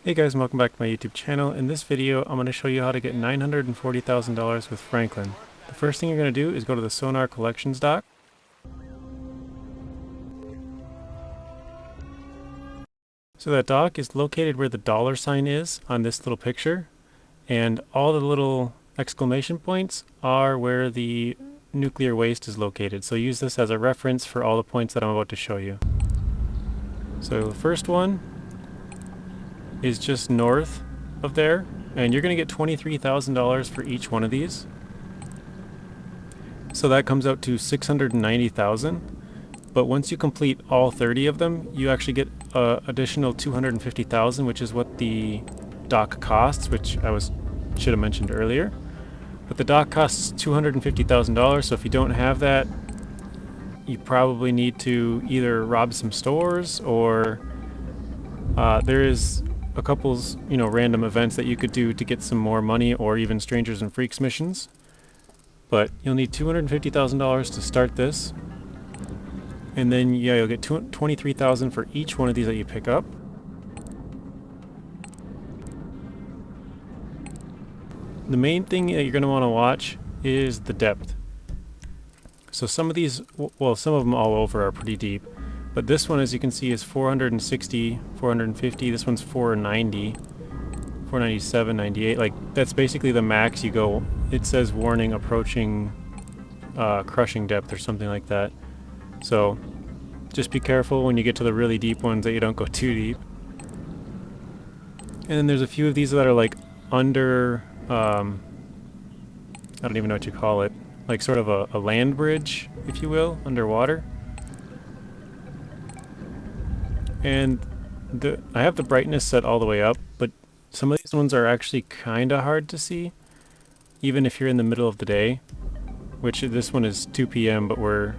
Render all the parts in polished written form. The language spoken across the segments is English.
Hey guys, and welcome back to my YouTube channel. In this video, I'm going to show you how to get $940,000 with Franklin. The first thing you're going to do is go to the Sonar Collections dock. So that dock is located where the dollar sign is on this little picture, and all the little exclamation points are where the nuclear waste is located. So use this as a reference for all the points that I'm about to show you. So the first one is just north of there, and you're going to get $23,000 for each one of these. So that comes out to $690,000. But once you complete all 30 of them, you actually get additional $250,000, which is what the dock costs, which should have mentioned earlier. But the dock costs $250,000, so if you don't have that, you probably need to either rob some stores, or there is a couple, random events that you could do to get some more money, or even Strangers and Freaks missions. But you'll need $250,000 to start this. And then, yeah, you'll get $23,000 for each one of these that you pick up. The main thing that you're going to want to watch is the depth. So some of these, well, some of them all over are pretty deep. But this one, as you can see, is 460, 450. This one's 490, 497, 98. Like, that's basically the max you go. It says warning approaching crushing depth or something like that. So just be careful when you get to the really deep ones that you don't go too deep. And then there's a few of these that are like under, I don't even know what you call it, like sort of a land bridge, if you will, underwater. And I have the brightness set all the way up, but some of these ones are actually kind of hard to see, even if you're in the middle of the day, which this one is 2 p.m., but we're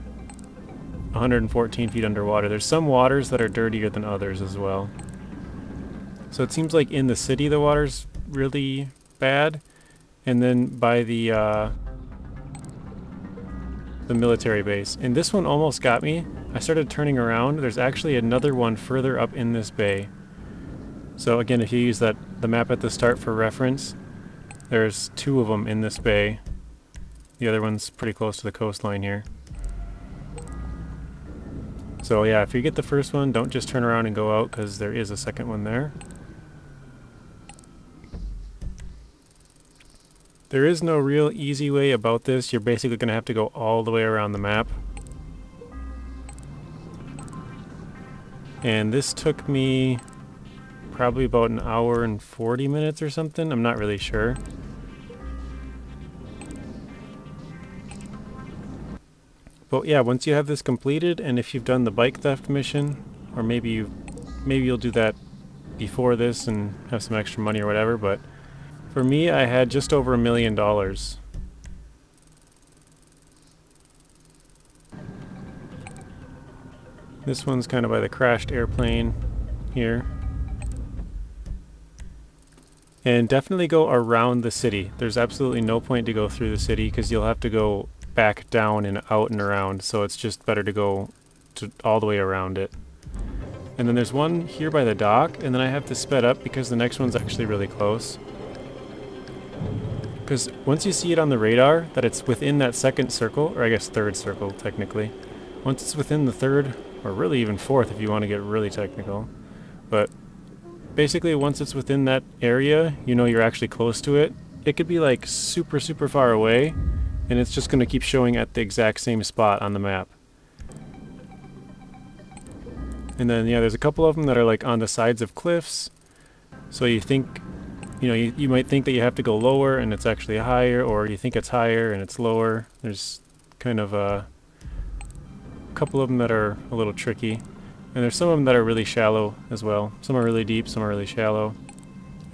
114 feet underwater. There's some waters that are dirtier than others as well. So it seems like in the city the water's really bad, and then by the military base. And this one almost got me. I started turning around. There's actually another one further up in this bay. So again, if you use the map at the start for reference, there's two of them in this bay. The other one's pretty close to the coastline here. So yeah, if you get the first one, don't just turn around and go out, because there is a second one there. There is no real easy way about this. You're basically going to have to go all the way around the map. And this took me probably about an hour and 40 minutes or something. I'm not really sure. But yeah, once you have this completed, and if you've done the bike theft mission, or maybe you'll do that before this and have some extra money or whatever, but for me, I had just over $1 million. This one's kind of by the crashed airplane here. And definitely go around the city. There's absolutely no point to go through the city, because you'll have to go back down and out and around, so it's just better to go all the way around it. And then there's one here by the dock, and then I have to sped up because the next one's actually really close. Because once you see it on the radar that it's within that second circle, or I guess third circle technically, once it's within the third, or really even fourth if you want to get really technical, but basically once it's within that area, you know you're actually close to it. It could be like super far away, and it's just going to keep showing at the exact same spot on the map. And then yeah, there's a couple of them that are like on the sides of cliffs, so you think, you might think that you have to go lower and it's actually higher, or you think it's higher and it's lower. There's kind of a couple of them that are a little tricky. And there's some of them that are really shallow as well. Some are really deep, some are really shallow.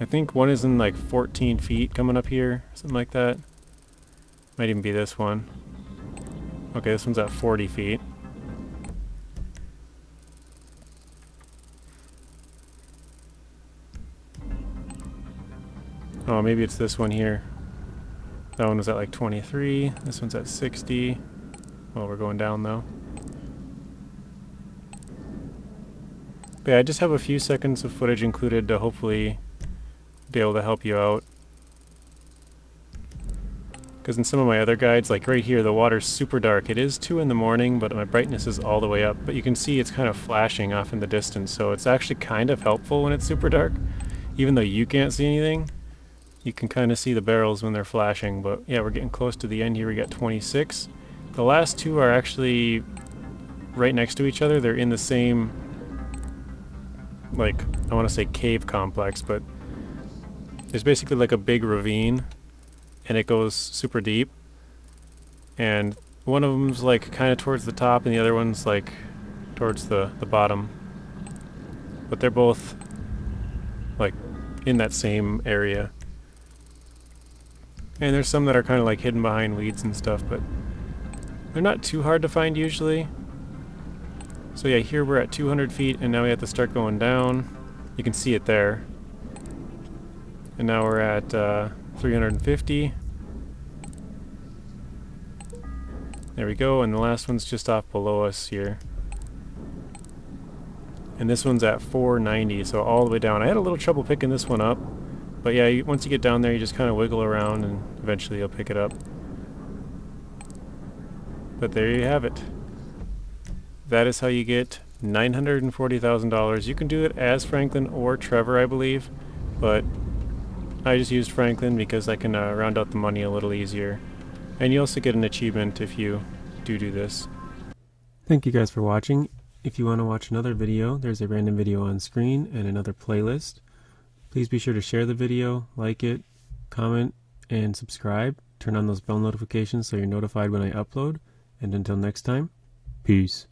I think one is in like 14 feet coming up here, something like that. Might even be this one. Okay, this one's at 40 feet. Oh, maybe it's this one here. That one was at like 23. This one's at 60. Well, we're going down though. But yeah, I just have a few seconds of footage included to hopefully be able to help you out. Because in some of my other guides, like right here, the water's super dark. It is 2 in the morning, but my brightness is all the way up. But you can see it's kind of flashing off in the distance, so it's actually kind of helpful when it's super dark. Even though you can't see anything, you can kind of see the barrels when they're flashing. But yeah, we're getting close to the end here. We got 26. The last two are actually right next to each other. They're in the same, like, I want to say cave complex, but there's basically like a big ravine, and it goes super deep, and one of them's like kind of towards the top and the other one's like towards the bottom, but they're both like in that same area. And there's some that are kind of like hidden behind weeds and stuff, but they're not too hard to find usually. So yeah, here we're at 200 feet and now we have to start going down. You can see it there. And now we're at 350. There we go, and the last one's just off below us here. And this one's at 490, so all the way down. I had a little trouble picking this one up, but yeah, once you get down there, you just kind of wiggle around and eventually you'll pick it up. But there you have it. That is how you get $940,000. You can do it as Franklin or Trevor, I believe, but I just used Franklin because I can round out the money a little easier. And you also get an achievement if you do this. Thank you guys for watching. If you want to watch another video, there's a random video on screen and another playlist. Please be sure to share the video, like it, comment, and subscribe. Turn on those bell notifications so you're notified when I upload. And until next time, peace.